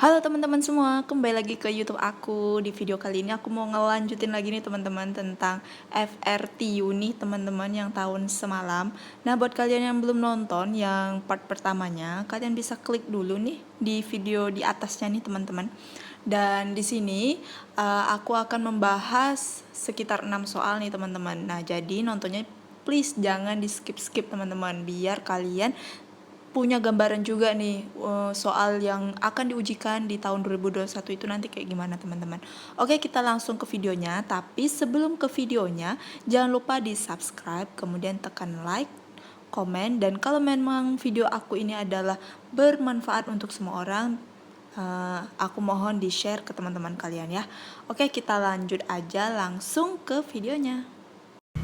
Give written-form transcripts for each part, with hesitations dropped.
Halo teman-teman semua, kembali lagi ke YouTube aku. Di video kali ini aku mau ngelanjutin lagi nih teman-teman tentang FRTU nih teman-teman yang tahun semalam. Nah, buat kalian yang belum nonton yang part pertamanya, kalian bisa klik dulu nih di video di atasnya nih teman-teman. Dan di sini aku akan membahas sekitar 6 soal nih teman-teman. Nah, jadi nontonnya please jangan di skip-skip teman-teman, biar kalian punya gambaran juga nih soal yang akan diujikan di tahun 2021 itu nanti kayak gimana teman-teman. Oke, kita langsung ke videonya. Tapi sebelum ke videonya, jangan lupa di subscribe, kemudian tekan like, komen, dan kalau memang video aku ini adalah bermanfaat untuk semua orang, aku mohon di share ke teman-teman kalian ya. Oke, kita lanjut aja langsung ke videonya.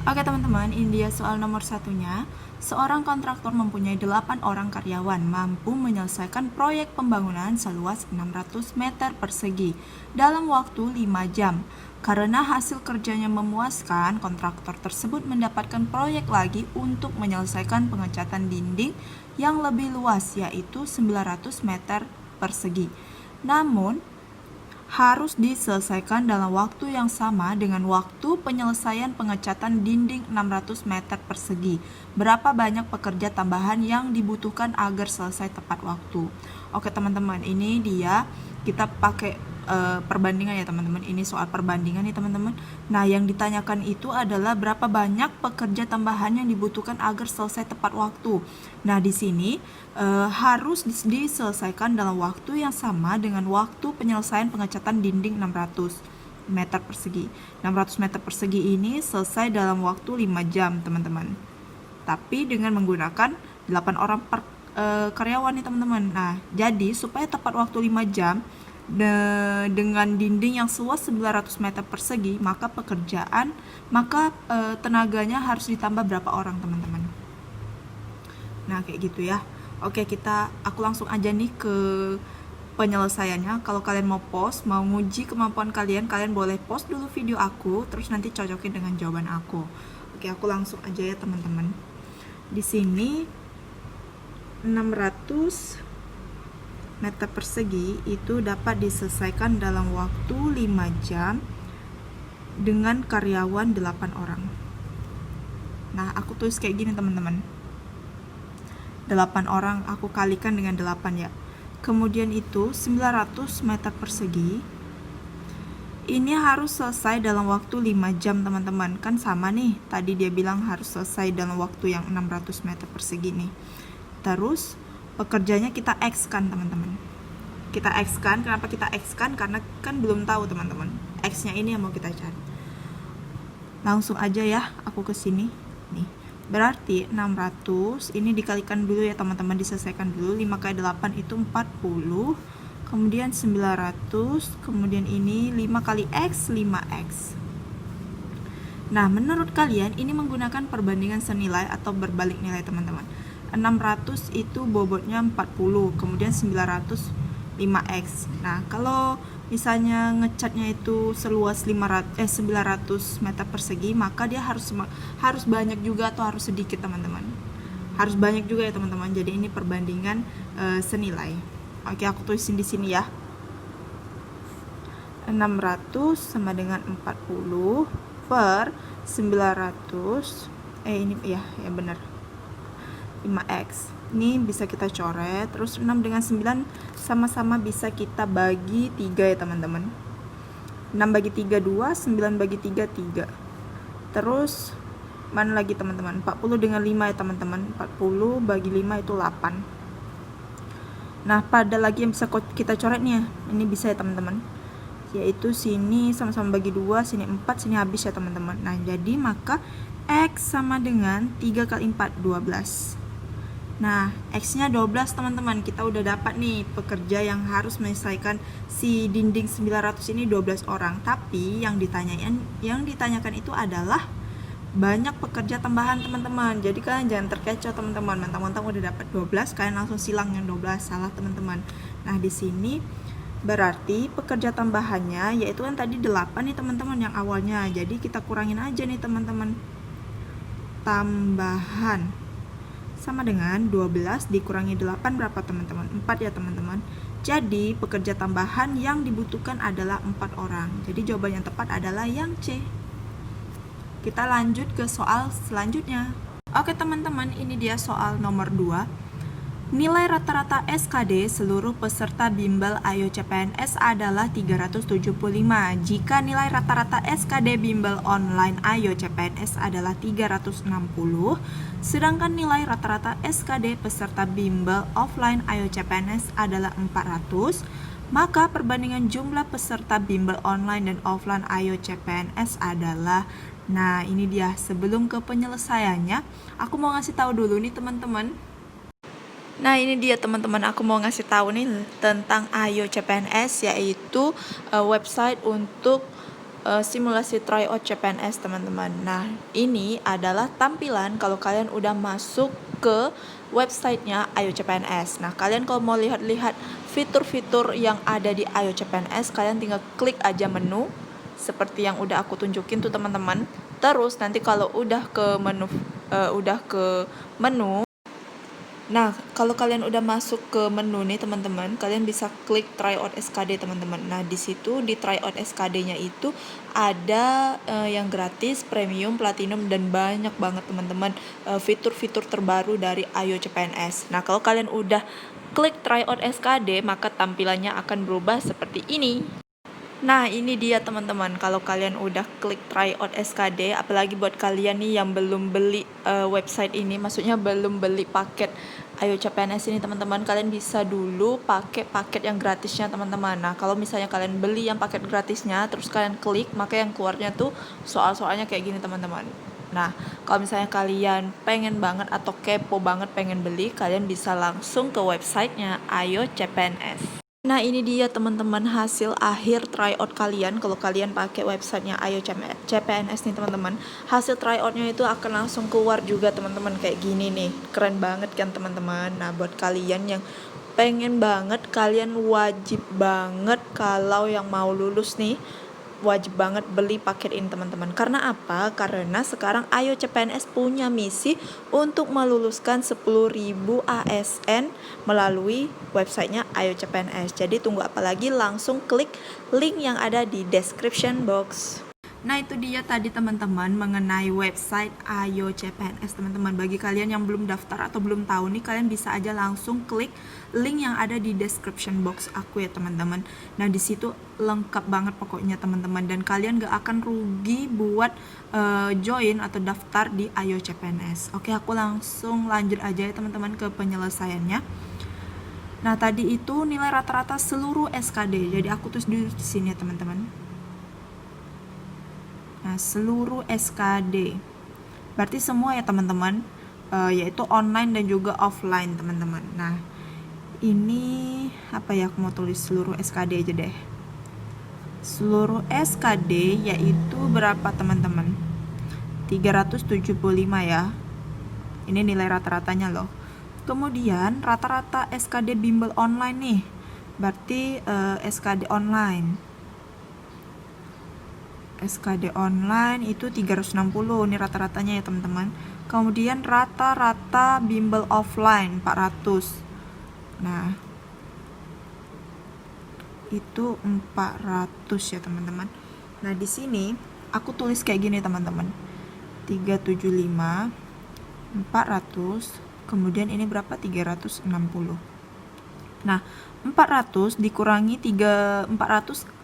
Oke teman-teman, ini dia soal nomor satunya. Seorang kontraktor mempunyai 8 orang karyawan mampu menyelesaikan proyek pembangunan seluas 600 meter persegi dalam waktu 5 jam. Karena hasil kerjanya memuaskan, kontraktor tersebut mendapatkan proyek lagi untuk menyelesaikan pengecatan dinding yang lebih luas, yaitu 900 meter persegi. Namun, harus diselesaikan dalam waktu yang sama dengan waktu penyelesaian pengecatan dinding 600 meter persegi. Berapa banyak pekerja tambahan yang dibutuhkan agar selesai tepat waktu? Oke teman-teman, ini dia kita pakai perbandingan ya teman-teman. Ini soal perbandingan nih teman-teman. Nah, yang ditanyakan itu adalah berapa banyak pekerja tambahan yang dibutuhkan agar selesai tepat waktu. Nah, di sini harus diselesaikan dalam waktu yang sama dengan waktu penyelesaian pengecatan dinding 600 meter persegi. 600 meter persegi ini selesai dalam waktu 5 jam teman-teman. Tapi dengan menggunakan 8 orang karyawan nih teman-teman. Nah, jadi supaya tepat waktu 5 jam dengan dinding yang seluas 900 meter persegi, maka tenaganya harus ditambah berapa orang teman-teman. Nah, kayak gitu ya. Oke, aku langsung aja nih ke penyelesaiannya. Kalau kalian mau nguji kemampuan kalian boleh pause dulu video aku, terus nanti cocokin dengan jawaban aku. Oke, aku langsung aja ya teman-teman. Di sini 600 meter persegi itu dapat diselesaikan dalam waktu 5 jam dengan karyawan 8 orang. Nah, aku tulis kayak gini teman-teman. 8 orang aku kalikan dengan 8 ya. Kemudian itu 900 meter persegi ini harus selesai dalam waktu 5 jam teman-teman. Kan sama nih, tadi dia bilang harus selesai dalam waktu yang 600 meter persegi nih. Terus pekerjanya kita X kan teman-teman. Kita X kan, kenapa kita X kan? Karena kan belum tahu teman-teman. X-nya ini yang mau kita cari. Langsung aja ya, aku ke sini. Nih, berarti 600 ini dikalikan dulu ya teman-teman, diselesaikan dulu. 5 kali 8 itu 40. Kemudian 900, kemudian ini 5 kali X, 5X. Nah, menurut kalian ini menggunakan perbandingan senilai atau berbalik nilai teman-teman? 600 itu bobotnya 40, kemudian 900 5x. Nah, kalau misalnya ngecatnya itu seluas 900 meter persegi, maka dia harus banyak juga atau harus sedikit teman-teman? Harus banyak juga ya teman-teman. Jadi ini perbandingan senilai. Oke, aku tulisin di sini ya. 600 sama dengan 40 per 900. Ini ya benar. 5x. Ini bisa kita coret. Terus 6 dengan 9 sama-sama bisa kita bagi 3 ya teman-teman. 6 bagi 3 2, 9 bagi 3 3. Terus mana lagi teman-teman? 40 dengan 5 ya teman-teman. 40 bagi 5 itu 8. Nah, pada lagi yang bisa kita coret nih ya. Ini bisa ya teman-teman. Yaitu sini sama-sama bagi 2, sini 4, sini habis ya teman-teman. Nah, jadi maka X sama dengan 3 kali 4, 12. Nah, X-nya 12 teman-teman. Kita udah dapat nih pekerja yang harus menyelesaikan si dinding 900 ini 12 orang. Tapi yang ditanyakan itu adalah banyak pekerja tambahan teman-teman. Jadi kalian jangan terkecoh teman-teman. Mentang-mentang udah dapat 12, kalian langsung silang yang 12. Salah teman-teman. Nah, di sini berarti pekerja tambahannya yaitu kan tadi 8 nih teman-teman yang awalnya. Jadi kita kurangin aja nih teman-teman. Tambahan sama dengan 12 dikurangi 8 berapa teman-teman? 4 ya teman-teman. Jadi pekerja tambahan yang dibutuhkan adalah 4 orang. Jadi jawaban yang tepat adalah yang C. Kita lanjut ke soal selanjutnya. Oke teman-teman, ini dia soal nomor 2. Nilai rata-rata SKD seluruh peserta bimbel Ayo CPNS adalah 375. Jika nilai rata-rata SKD bimbel online Ayo CPNS adalah 360, sedangkan nilai rata-rata SKD peserta bimbel offline Ayo CPNS adalah 400, maka perbandingan jumlah peserta bimbel online dan offline Ayo CPNS adalah. Nah, ini dia. Sebelum ke penyelesaiannya, aku mau ngasih tahu dulu nih teman-teman. Nah, ini dia teman-teman, aku mau ngasih tahu nih tentang Ayo CPNS, yaitu website untuk simulasi tryout CPNS teman-teman. Nah, ini adalah tampilan kalau kalian udah masuk ke websitenya Ayo CPNS. Nah, kalian kalau mau lihat-lihat fitur-fitur yang ada di Ayo CPNS, kalian tinggal klik aja menu seperti yang udah aku tunjukin tuh teman-teman. Terus nanti kalau udah ke menu, nah, kalau kalian udah masuk ke menu nih teman-teman, kalian bisa klik tryout SKD teman-teman. Nah, di situ di tryout SKD-nya itu ada yang gratis, premium, platinum, dan banyak banget teman-teman fitur-fitur terbaru dari Ayo CPNS. Nah, kalau kalian udah klik tryout SKD, maka tampilannya akan berubah seperti ini. Nah, ini dia teman-teman, kalau kalian udah klik tryout SKD, apalagi buat kalian nih yang belum beli website ini, maksudnya belum beli paket Ayo CPNS ini teman-teman, kalian bisa dulu pakai paket yang gratisnya teman-teman. Nah, kalau misalnya kalian beli yang paket gratisnya, terus kalian klik, maka yang keluarnya tuh soal-soalnya kayak gini teman-teman. Nah, kalau misalnya kalian pengen banget atau kepo banget pengen beli, kalian bisa langsung ke websitenya Ayo CPNS. Nah, ini dia teman-teman hasil akhir tryout kalian kalau kalian pakai websitenya Ayo CPNS nih teman-teman. Hasil tryoutnya itu akan langsung keluar juga teman-teman kayak gini nih. Keren banget kan teman-teman. Nah, buat kalian yang pengen banget, kalian wajib banget kalau yang mau lulus nih, wajib banget beli paket ini teman-teman. Karena apa? Karena sekarang Ayo CPNS punya misi untuk meluluskan 10.000 ASN melalui websitenya Ayo CPNS. Jadi tunggu apa lagi, langsung klik link yang ada di description box. Nah, itu dia tadi teman-teman mengenai website Ayo CPNS teman-teman. Bagi kalian yang belum daftar atau belum tahu nih, kalian bisa aja langsung klik link yang ada di description box aku ya teman-teman. Nah, di situ lengkap banget pokoknya teman-teman, dan kalian gak akan rugi buat join atau daftar di Ayo CPNS. Oke, aku langsung lanjut aja ya teman-teman ke penyelesaiannya. Nah, tadi itu nilai rata-rata seluruh SKD. Jadi aku tulis dulu di sini ya teman-teman. Nah, seluruh SKD berarti semua ya teman-teman, yaitu online dan juga offline teman-teman. Nah, ini apa ya, aku mau tulis seluruh SKD aja deh. Seluruh SKD yaitu berapa teman-teman? 375 ya. Ini nilai rata-ratanya loh. Kemudian rata-rata SKD bimbel online nih, berarti SKD online itu 360, ini rata-ratanya ya teman-teman. Kemudian rata-rata bimbel offline 400. Nah, itu 400 ya teman-teman. Nah, di sini aku tulis kayak gini teman-teman. 375 400, kemudian ini berapa? 360. Nah, 400 dikurangi 400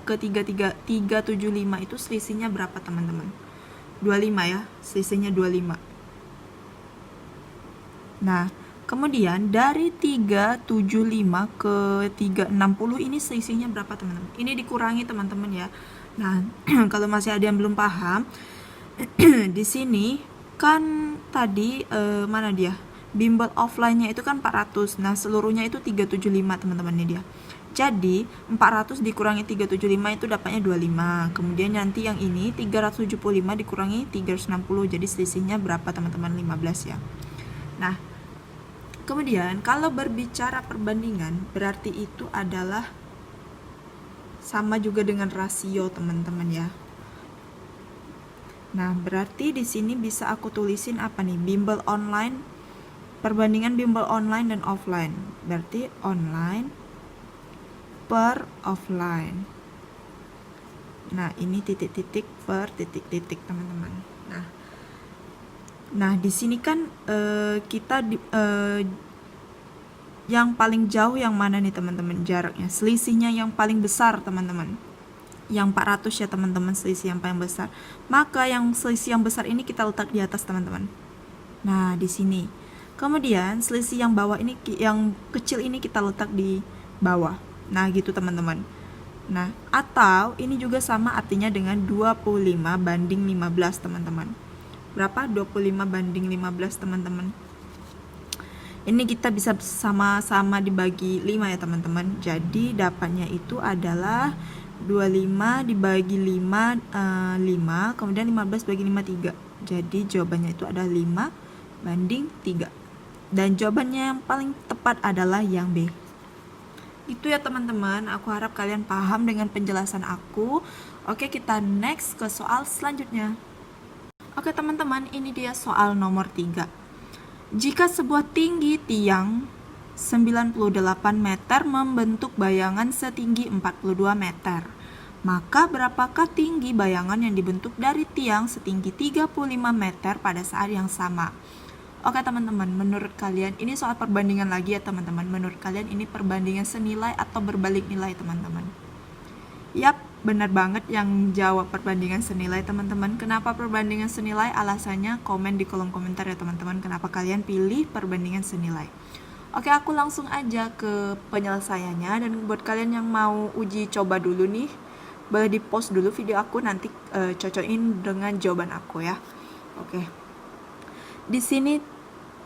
ke 375 itu selisihnya berapa teman-teman? 25 ya, selisihnya 25. Nah, kemudian dari 375 ke 360 ini selisihnya berapa teman-teman? Ini dikurangi teman-teman ya. Nah, kalau masih ada yang belum paham, di sini kan tadi mana dia? Bimbel offline-nya itu kan 400. Nah, seluruhnya itu 375 teman-teman ini dia. Jadi 400 dikurangi 375 itu dapatnya 25. Kemudian nanti yang ini 375 dikurangi 360, jadi selisihnya berapa teman-teman? 15 ya. Nah, kemudian kalau berbicara perbandingan, berarti itu adalah sama juga dengan rasio teman-teman ya. Nah, berarti di sini bisa aku tulisin apa nih? Bimbel online, perbandingan bimbel online dan offline. Berarti online per offline. Nah, ini titik-titik per titik-titik, teman-teman. Nah, di sini kan kita yang paling jauh yang mana nih, teman-teman? Jaraknya, selisihnya yang paling besar, teman-teman. Yang 400 ya, teman-teman, selisih yang paling besar. Maka yang selisih yang besar ini kita letak di atas, teman-teman. Nah, di sini. Kemudian selisih yang bawah ini, yang kecil ini kita letak di bawah. Nah, gitu, teman-teman. Nah, atau ini juga sama artinya dengan 25 banding 15, teman-teman. Berapa? 25 banding 15, teman-teman. Ini kita bisa sama-sama dibagi 5 ya, teman-teman. Jadi dapatnya itu adalah 25 dibagi 5, 5, kemudian 15 bagi 5, 3. Jadi jawabannya itu adalah 5 banding 3. Dan jawabannya yang paling tepat adalah yang B. Itu ya, teman-teman, aku harap kalian paham dengan penjelasan aku. Oke, kita next ke soal selanjutnya. Oke, teman-teman, ini dia soal nomor 3. Jika sebuah tinggi tiang 98 meter membentuk bayangan setinggi 42 meter, maka berapakah tinggi bayangan yang dibentuk dari tiang setinggi 35 meter pada saat yang sama? Oke, teman-teman, menurut kalian ini soal perbandingan lagi ya, teman-teman. Menurut kalian ini perbandingan senilai atau berbalik nilai, teman-teman? Yap, benar banget yang jawab perbandingan senilai, teman-teman. Kenapa perbandingan senilai? Alasannya komen di kolom komentar ya, teman-teman. Kenapa kalian pilih perbandingan senilai? Oke, aku langsung aja ke penyelesaiannya. Dan buat kalian yang mau uji coba dulu nih, boleh di post dulu video aku, nanti cocokin dengan jawaban aku ya. Oke. Di sini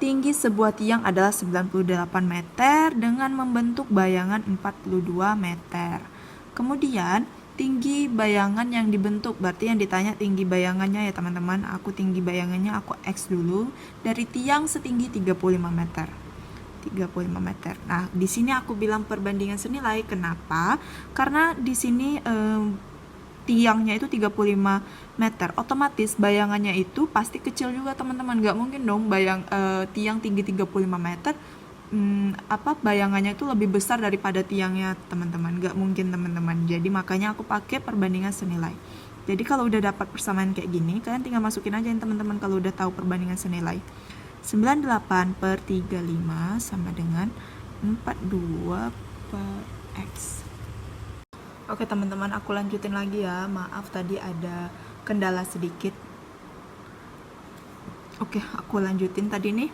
tinggi sebuah tiang adalah 98 meter dengan membentuk bayangan 42 meter. Kemudian tinggi bayangan yang dibentuk, berarti yang ditanya tinggi bayangannya ya, teman-teman. Aku tinggi bayangannya aku X dulu, dari tiang setinggi 35 meter. 35 meter. Nah, di sini aku bilang perbandingan senilai. Kenapa? Karena di sini tiangnya itu 35 meter. Otomatis bayangannya itu pasti kecil juga, teman-teman. Gak mungkin dong tiang tinggi 35 meter bayangannya itu lebih besar daripada tiangnya, teman-teman. Gak mungkin, teman-teman. Jadi makanya aku pakai perbandingan senilai. Jadi kalau udah dapat persamaan kayak gini, kalian tinggal masukin aja, teman-teman, kalau udah tahu perbandingan senilai. 98 per 35 sama dengan 42 per X. Oke, teman-teman, aku lanjutin lagi ya. Maaf tadi ada kendala sedikit. Oke, aku lanjutin tadi nih.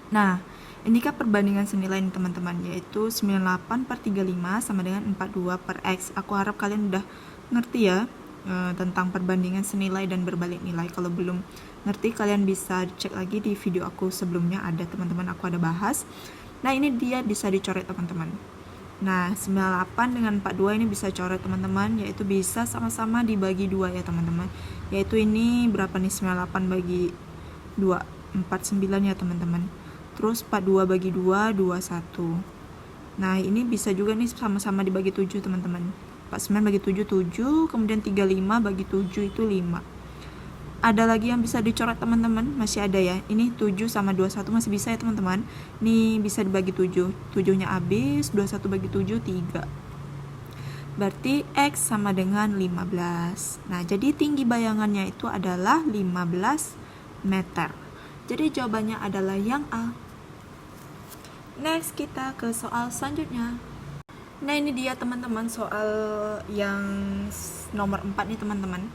Nah, ini kan perbandingan senilai nih, teman-teman, yaitu 98 per 35 sama dengan 42 per X. Aku harap kalian udah ngerti ya tentang perbandingan senilai dan berbalik nilai. Kalau belum ngerti, kalian bisa cek lagi di video aku sebelumnya, ada, teman-teman, aku ada bahas. Nah, ini dia bisa dicoret, teman-teman. Nah, 98 dengan 42 ini bisa coret, teman-teman, yaitu bisa sama-sama dibagi 2 ya, teman-teman. Yaitu ini berapa nih, 98 bagi 2, 49 ya, teman-teman. Terus 42 bagi 2, 21. Nah, ini bisa juga nih sama-sama dibagi 7, teman-teman. 49 bagi 7, 7. Kemudian 35 bagi 7 itu 5. Ada lagi yang bisa dicoret, teman-teman. Masih ada ya. Ini 7 sama 21 masih bisa ya, teman-teman. Ini bisa dibagi 7. 7-nya habis. 21 bagi 7, 3. Berarti X sama dengan 15. Nah, jadi tinggi bayangannya itu adalah 15 meter. Jadi jawabannya adalah yang A. Next, kita ke soal selanjutnya. Nah, ini dia, teman-teman, soal yang nomor 4 nih, teman-teman.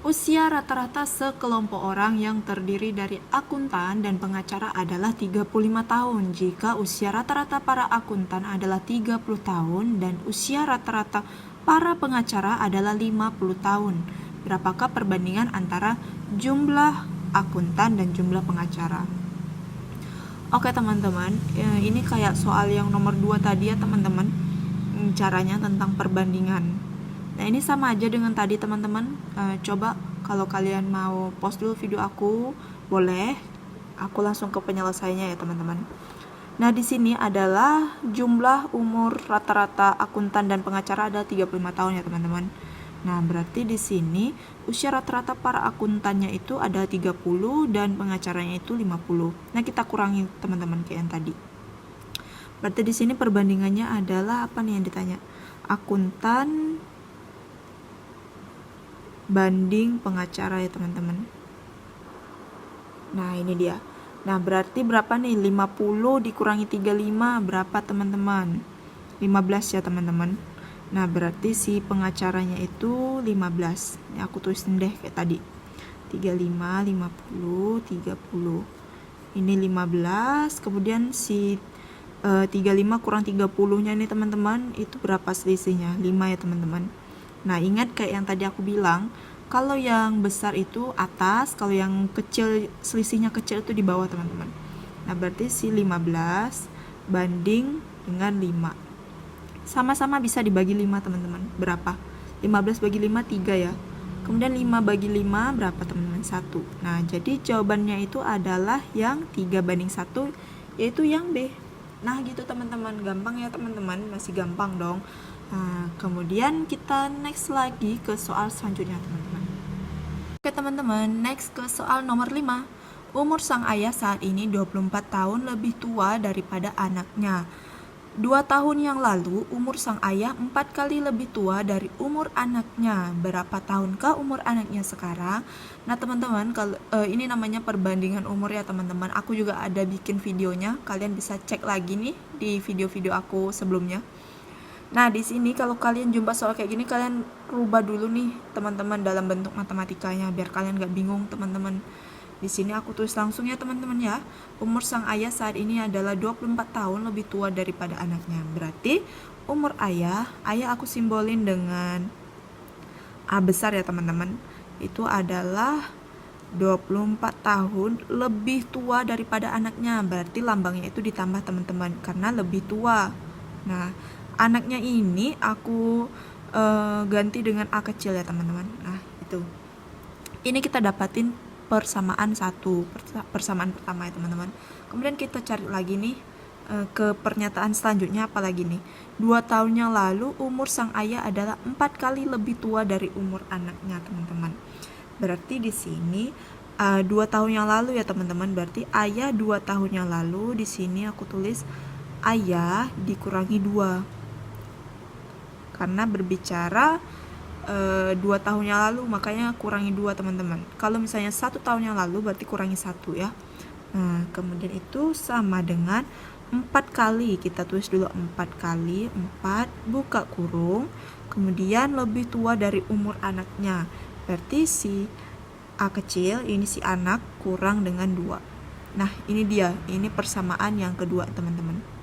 Usia rata-rata sekelompok orang yang terdiri dari akuntan dan pengacara adalah 35 tahun. Jika usia rata-rata para akuntan adalah 30 tahun dan usia rata-rata para pengacara adalah 50 tahun, berapakah perbandingan antara jumlah akuntan dan jumlah pengacara? Oke, teman-teman, ini kayak soal yang nomor 2 tadi ya, teman-teman. Caranya tentang perbandingan. Nah, ini sama aja dengan tadi, teman-teman. Coba kalau kalian mau post dulu video aku, boleh. Aku langsung ke penyelesaiannya ya, teman-teman. Nah, di sini adalah jumlah umur rata-rata akuntan dan pengacara adalah 35 tahun ya, teman-teman. Nah, berarti di sini usia rata-rata para akuntannya itu ada 30 dan pengacaranya itu 50. Nah, kita kurangi teman-teman kayak yang tadi. Berarti di sini perbandingannya adalah apa nih yang ditanya? Akuntan banding pengacara ya teman-teman. Nah, ini dia. Nah, berarti berapa nih? 50 dikurangi 35 berapa teman-teman? 15 ya teman-teman. Nah, berarti si pengacaranya itu 15. Ini aku tulisin deh kayak tadi. 35, 50, 30. Ini 15, kemudian si 35 kurang 30-nya nih teman-teman, itu berapa selisihnya? 5 ya teman-teman. Nah, ingat kayak yang tadi aku bilang, kalau yang besar itu atas, kalau yang kecil, selisihnya kecil itu di bawah teman-teman. Nah, berarti si 15 banding dengan 5. Sama-sama bisa dibagi 5 teman-teman. Berapa? 15 bagi 5, 3 ya. Kemudian 5 bagi 5 berapa teman-teman? 1. Nah, jadi jawabannya itu adalah yang 3 banding 1, yaitu yang B. Nah, gitu teman-teman. Gampang ya teman-teman, masih gampang dong. Nah, kemudian kita next lagi ke soal selanjutnya teman-teman. Oke teman-teman, next ke soal nomor 5. Umur sang ayah saat ini 24 tahun lebih tua daripada anaknya. 2 tahun yang lalu, umur sang ayah 4 kali lebih tua dari umur anaknya. Berapa tahunkah umur anaknya sekarang? Nah teman-teman, kalau ini namanya perbandingan umur ya teman-teman. Aku juga ada bikin videonya, kalian bisa cek lagi nih di video-video aku sebelumnya. Nah, di sini kalau kalian jumpa soal kayak gini, kalian rubah dulu nih teman-teman dalam bentuk matematikanya biar kalian gak bingung teman-teman. Di sini aku tulis langsung ya teman-teman ya. Umur sang ayah saat ini adalah 24 tahun lebih tua daripada anaknya. Berarti umur ayah aku simbolin dengan A besar ya teman-teman. Itu adalah 24 tahun lebih tua daripada anaknya. Berarti lambangnya itu ditambah teman-teman karena lebih tua. Nah, anaknya ini aku ganti dengan A kecil ya teman-teman. Nah, itu. Ini kita dapatin persamaan persamaan pertama ya teman-teman. Kemudian kita cari lagi nih ke pernyataan selanjutnya apa lagi nih. 2 tahun yang lalu umur sang ayah adalah 4 kali lebih tua dari umur anaknya teman-teman. Berarti di sini 2 tahun yang lalu ya teman-teman. Berarti ayah 2 tahun yang lalu. Di sini aku tulis ayah dikurangi 2. Karena berbicara 2 tahun yang lalu, makanya kurangi 2 teman-teman. Kalau misalnya 1 tahun yang lalu berarti kurangi 1 ya. Nah, kemudian itu sama dengan 4 kali. Kita tulis dulu 4 kali, 4 buka kurung, kemudian lebih tua dari umur anaknya. Berarti si A kecil, ini si anak, kurang dengan 2. Nah, ini dia, ini persamaan yang kedua teman-teman.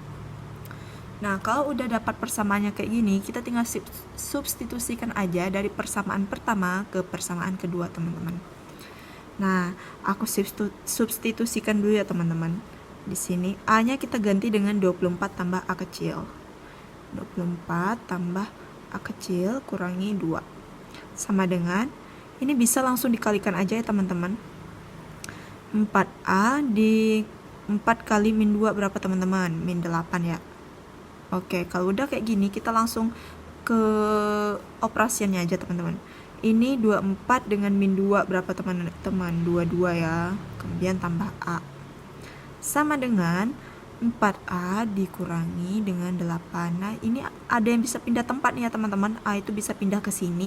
Nah, kalau udah dapat persamaannya kayak gini, kita tinggal substitusikan aja dari persamaan pertama ke persamaan kedua, teman-teman. Nah, aku substitusikan dulu ya, teman-teman. Di sini A-nya kita ganti dengan 24 tambah A kecil. 24 tambah A kecil kurangi 2. Sama dengan, ini bisa langsung dikalikan aja ya, teman-teman. 4A di 4 kali min 2 berapa, teman-teman? Min 8 ya. Oke, kalau udah kayak gini kita langsung ke operasiannya aja teman-teman. Ini 24 dengan min 2 berapa teman-teman? 22 ya. Kemudian tambah A. Sama dengan 4A dikurangi dengan 8. Nah, ini ada yang bisa pindah tempat nih ya teman-teman. A itu bisa pindah ke sini.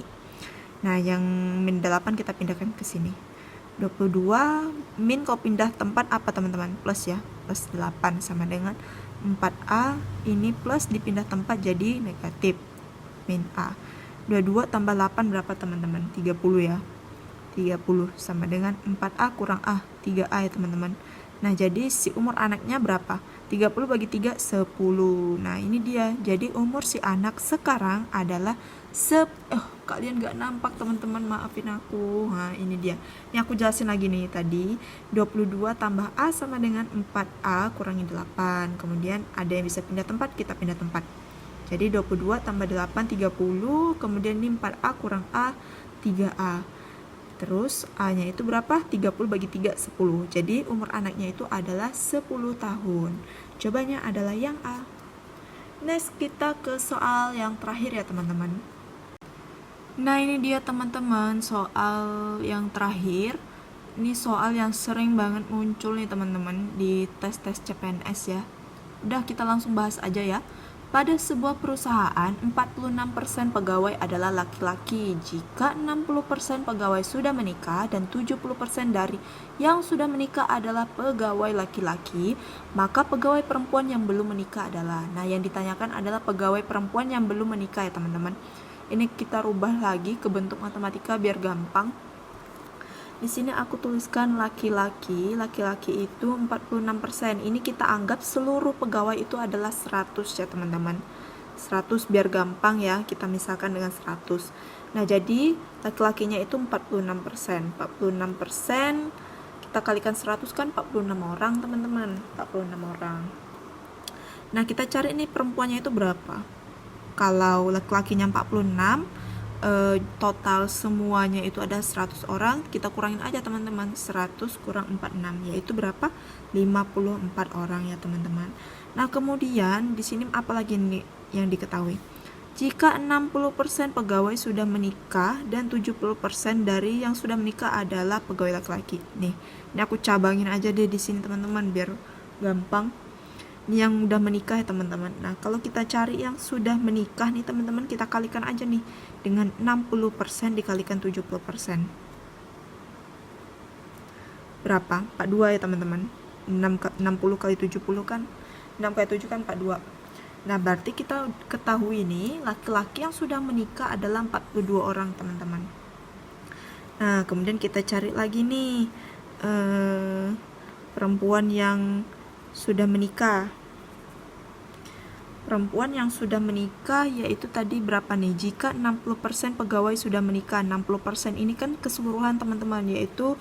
Nah, yang min 8 kita pindahkan ke sini. 22 min kalau pindah tempat apa teman-teman? Plus ya. Plus 8 sama dengan 4A ini plus dipindah tempat jadi negatif min A. 22 tambah 8 berapa teman-teman? 30 ya. 30 sama dengan 4A kurang A, 3A ya teman-teman. Nah, jadi si umur anaknya berapa? 30 bagi 3, 10. Nah, ini dia. Jadi umur si anak sekarang adalah kalian gak nampak teman-teman, maafin aku. Nah, ini dia. Ini aku jelasin lagi nih tadi. 22 tambah A sama dengan 4A kurangi 8. Kemudian ada yang bisa pindah tempat, kita pindah tempat. Jadi 22 tambah 8, 30. Kemudian ini 4A kurang A, 3A. Terus A-nya itu berapa? 30 bagi 3, 10. Jadi umur anaknya itu adalah 10 tahun. Jawabannya adalah yang A. Next kita ke soal yang terakhir ya teman-teman. Nah, ini dia teman-teman soal yang terakhir. Ini soal yang sering banget muncul nih teman-teman di tes-tes CPNS ya. Udah, kita langsung bahas aja ya. Pada sebuah perusahaan, 46% pegawai adalah laki-laki. Jika 60% pegawai sudah menikah dan 70% dari yang sudah menikah adalah pegawai laki-laki, maka pegawai perempuan yang belum menikah adalah. Nah, yang ditanyakan adalah pegawai perempuan yang belum menikah ya teman-teman. Ini kita rubah lagi ke bentuk matematika biar gampang. Di sini aku tuliskan laki-laki. Laki-laki itu 46%. Ini kita anggap seluruh pegawai itu adalah 100 ya teman-teman. 100 biar gampang ya, kita misalkan dengan 100. Nah, jadi laki-lakinya itu 46%. 46% kita kalikan 100 kan 46 orang teman-teman. 46 orang. Nah, kita cari nih perempuannya itu berapa. Kalau laki-lakinya 46, total semuanya itu ada 100 orang, kita kurangin aja teman-teman. 100 kurang 46 yaitu berapa? 54 orang ya teman-teman. Nah, kemudian di sini apa lagi nih yang diketahui? Jika 60% pegawai sudah menikah dan 70% dari yang sudah menikah adalah pegawai laki-laki. Nih, ini aku cabangin aja deh di sini teman-teman biar gampang. Ini yang udah menikah ya teman-teman. Nah, kalau kita cari yang sudah menikah nih teman-teman, kita kalikan aja nih dengan 60% dikalikan 70%. Berapa? 42 ya teman-teman. 60 kali 70 kan 6 kali 7 kan 42. Nah, berarti kita ketahui nih laki-laki yang sudah menikah adalah 42 orang teman-teman. Nah, kemudian kita cari lagi nih perempuan yang sudah menikah. Perempuan yang sudah menikah yaitu tadi berapa nih? Jika 60% pegawai sudah menikah, 60% ini kan keseluruhan teman-teman, yaitu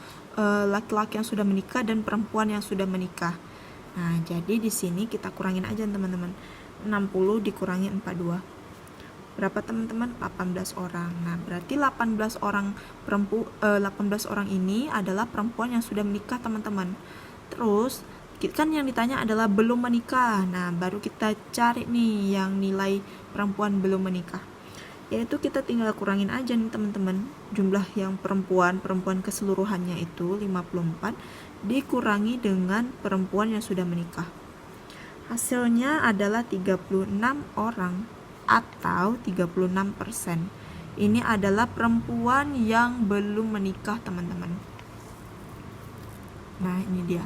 laki-laki yang sudah menikah dan perempuan yang sudah menikah. Nah, jadi di sini kita kurangin aja teman-teman. 60 dikurangi 42. Berapa teman-teman? 18 orang. Nah, berarti 18 orang 18 orang ini adalah perempuan yang sudah menikah teman-teman. Terus kan yang ditanya adalah belum menikah. Nah, baru kita cari nih yang nilai perempuan belum menikah. Yaitu kita tinggal kurangin aja nih teman-teman. Jumlah yang perempuan keseluruhannya itu 54 dikurangi dengan perempuan yang sudah menikah. Hasilnya adalah 36 orang atau 36%. Ini adalah perempuan yang belum menikah teman-teman. Nah, ini dia.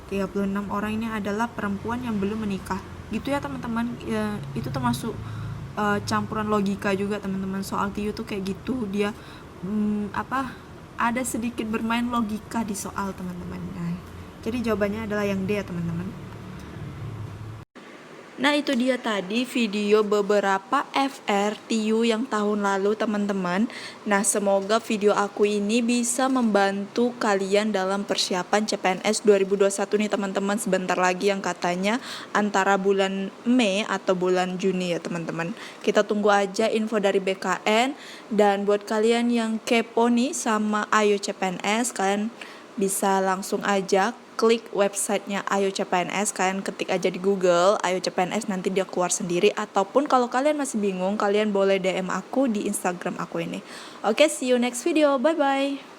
36 orang ini adalah perempuan yang belum menikah. Gitu ya teman-teman. Ya, itu termasuk campuran logika juga teman-teman. Soal TIU tuh kayak gitu. Dia ada sedikit bermain logika di soal teman-teman. Nah, jadi jawabannya adalah yang D ya teman-teman. Nah, itu dia tadi video beberapa FRTU yang tahun lalu teman-teman. Nah, semoga video aku ini bisa membantu kalian dalam persiapan CPNS 2021 nih teman-teman. Sebentar lagi yang katanya antara bulan Mei atau bulan Juni ya teman-teman. Kita tunggu aja info dari BKN. Dan buat kalian yang kepo nih sama Ayo CPNS, kalian bisa langsung aja klik websitenya Ayo CPNS, kalian ketik aja di Google Ayo CPNS, nanti dia keluar sendiri. Ataupun kalau kalian masih bingung, kalian boleh DM aku di Instagram aku ini. Oke, see you next video, bye bye.